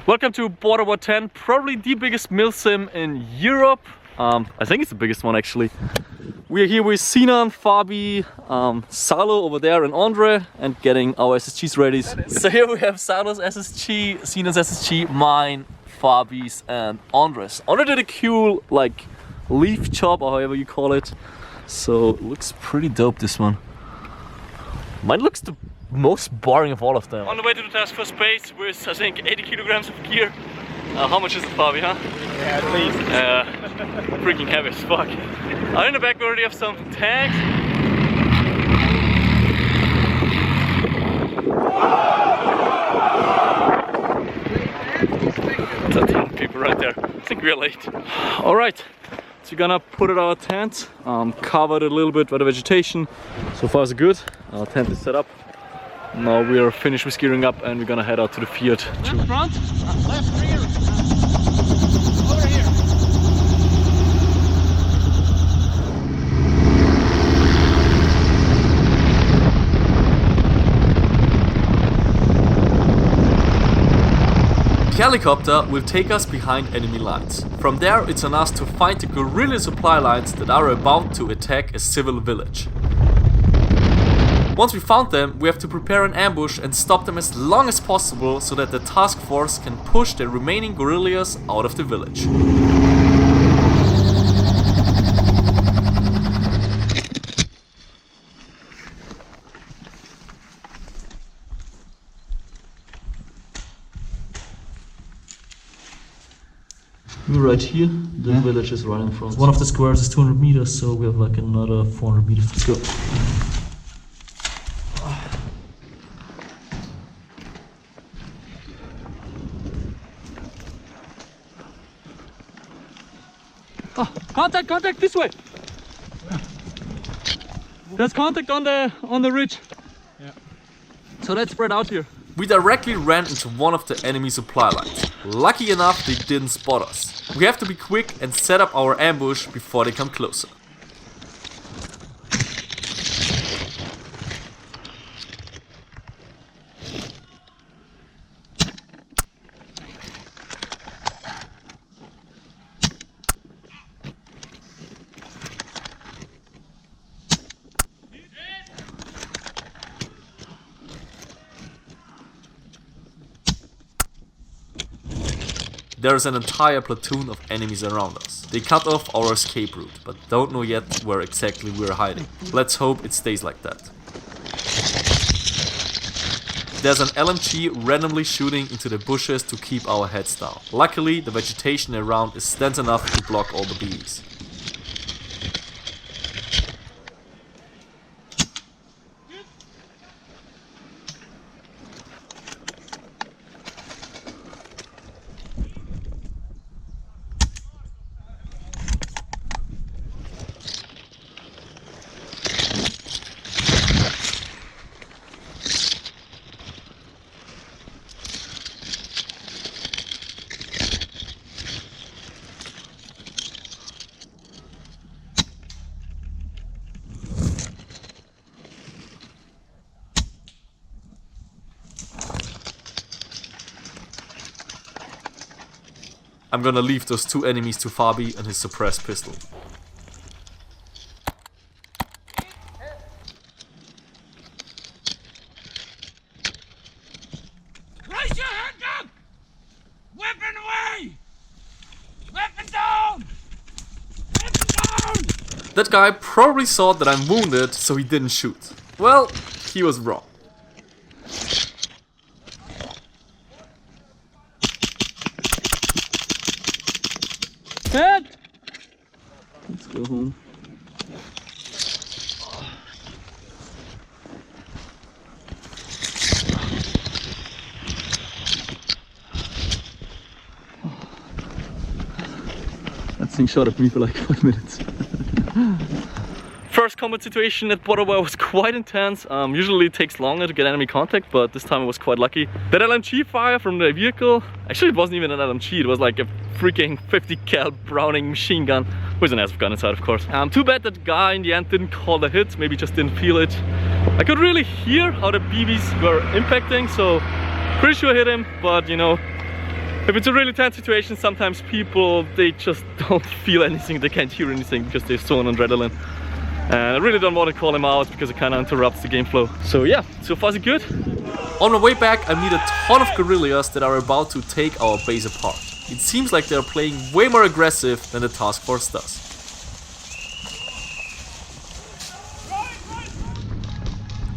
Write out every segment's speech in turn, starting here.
Welcome to Borderwar 10, probably the biggest mil sim in Europe. I think it's the biggest one actually. We're here with Sinan, Fabi, Salo over there and Andre, and getting our SSGs ready. So here we have Salo's SSG, Sinan's SSG, mine, Fabi's and Andre's. Andre did a cool like leaf chop or however you call it. So it looks pretty dope, this one. Mine looks the most boring of all of them. On the way to the task force base with I think 80 kilograms of gear. How much is it, Fabi, huh? Yeah, at least. Freaking heavy as fuck. In the back we already have some tags. That's a ton of people right there. I think we are late. Alright, so we're gonna put it our tent, cover it a little bit by the vegetation. So far so good. Our tent is set up. Now we are finished with gearing up and we're gonna head out to the field. Left front, left rear, over here. The helicopter will take us behind enemy lines. From there it's on us to find the guerrilla supply lines that are about to attack a civil village. Once we found them, we have to prepare an ambush and stop them as long as possible so that the task force can push the remaining guerrillas out of the village. We're right here, the village is right in front. One of the squares is 200 meters, so we have like another 400 meters. Let's go. Oh, contact this way. There's contact on the ridge. Yeah. So let's spread out here. We directly ran into one of the enemy supply lines. Lucky enough they didn't spot us. We have to be quick and set up our ambush before they come closer. There is an entire platoon of enemies around us. They cut off our escape route, but don't know yet where exactly we're hiding. Let's hope it stays like that. There's an LMG randomly shooting into the bushes to keep our heads down. Luckily, the vegetation around is dense enough to block all the BBs. I'm gonna leave those two enemies to Fabi and his suppressed pistol. Raise your hand up! Weapon away! Weapon down! Weapon down! That guy probably thought that I'm wounded, so he didn't shoot. Well, he was wrong. Head! Let's go home. That thing shot at me for like 5 minutes. First combat situation at Borderwar was quite intense. Usually it takes longer to get enemy contact, but this time I was quite lucky. That LMG fire from the vehicle, actually it wasn't even an LMG, it was like a freaking 50 cal Browning machine gun with an Airsoft gun inside, of course. Too bad that guy in the end didn't call the hit, maybe just didn't feel it. I could really hear how the BBs were impacting, so pretty sure I hit him, but you know, If it's a really tense situation, sometimes people, they just don't feel anything, they can't hear anything because they're so on adrenaline. And I really don't want to call him out because it kind of interrupts the game flow. So yeah, so far so good. On my way back, I meet a ton of guerrillas that are about to take our base apart. It seems like they're playing way more aggressive than the task force does.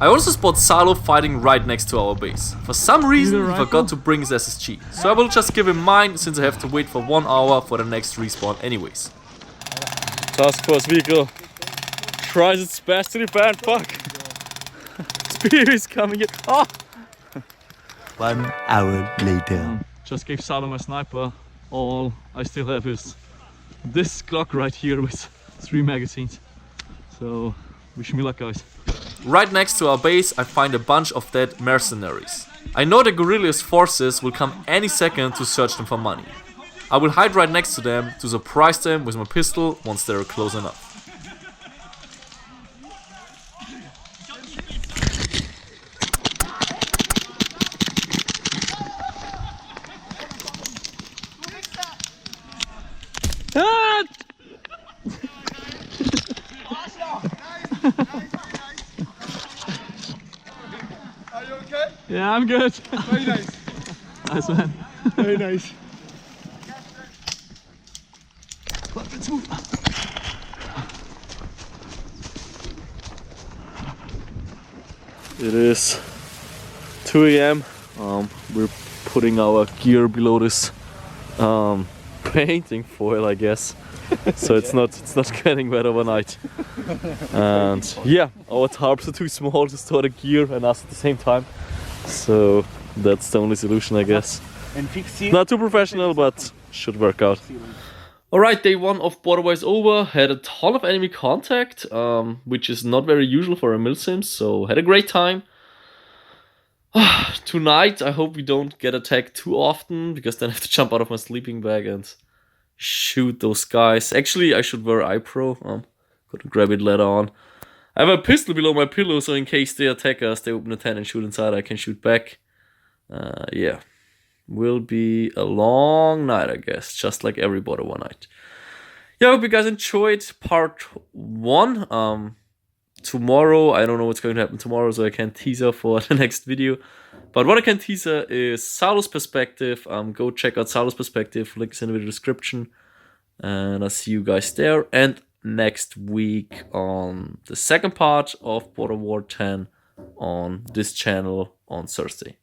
I also spot Salo fighting right next to our base. For some reason, he forgot to bring his SSG, so I will just give him mine since I have to wait for 1 hour for the next respawn anyways. Task force vehicle tries its best to defend, fuck! Spear is coming in. Oh! 1 hour later. Just gave Salo my sniper. All I still have is this Glock right here with 3 magazines. So, wish me luck, guys. Right next to our base, I find a bunch of dead mercenaries. I know the guerrillas' forces will come any second to search them for money. I will hide right next to them to surprise them with my pistol once they are close enough. Ah! Are you okay? Yeah, I'm good. Very nice. Nice man. Very nice. Let's move. It is 2 AM. We're putting our gear below this painting foil, I guess. So it's not getting wet overnight. And yeah, our tarps are too small to store the gear and us at the same time. So that's the only solution, I guess. Not too professional, but should work out. Alright, day 1 of Borderwar is over. Had a ton of enemy contact, which is not very usual for a milsim, so had a great time. Tonight, I hope we don't get attacked too often, because then I have to jump out of my sleeping bag and shoot those guys. Actually, I should wear iPro. Gotta grab it later on. I have a pistol below my pillow, so in case they attack us, they open a tent and shoot inside, I can shoot back. Yeah. Will be a long night, I guess, just like every Borderwar night. Yeah, I hope you guys enjoyed part 1. Tomorrow, I don't know what's going to happen tomorrow, so I can't teaser for the next video. But what I can teaser is Salo's perspective. Go check out Salo's perspective, link is in the video description. And I'll see you guys there. And next week on the second part of Borderwar 10 on this channel on Thursday.